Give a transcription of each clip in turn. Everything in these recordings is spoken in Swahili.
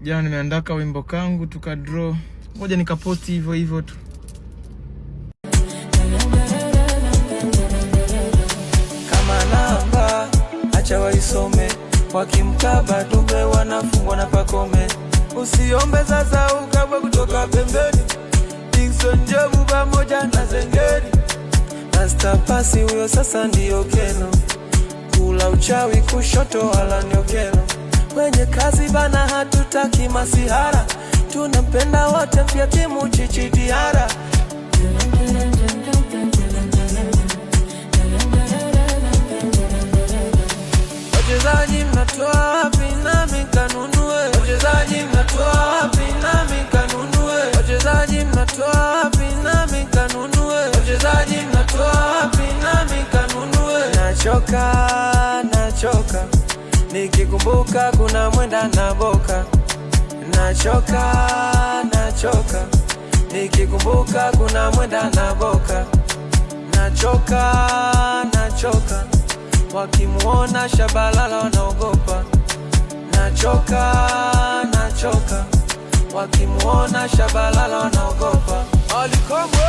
Jana nimeandaka wimbo kangu tukadraw. Ngoja nikaposti hivyo hivyo tu. Kama namba acha waisome, wakimkaba dume wanafungwa na pakome. Usiombe sasa ukabwa kutoka pembeni, Dickson Jobu pamoja na Zengeri. Master pasi huyo sasa ndio Keno, kula uchawi kushoto wala nyokelo. Kwenye kazi bana hatutaki masihara, tunampenda wote pia timu chichidiara. Wachezaji mnatoa wapi nami kanunue? Wachezaji mnatoa wapi nami kanunue? Wachezaji mnatoa wapi nami kanunue? Wachezaji mnatoa wapi nami kanunue? Nachoka nikikumbuka kuna mwenda na boka. Nachoka nikikumbuka kuna mwenda na boka. Nachoka wakimuona Shabalala wanaogopa. Nachoka wakimuona Shabalala wanaogopa. Alikomwe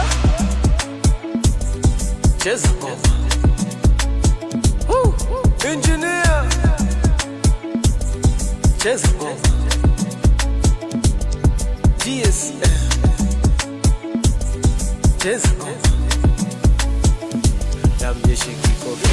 cheza ngoma. Engineer cheza ngoma. GSM cheza ngoma. Damjeshi kikofi.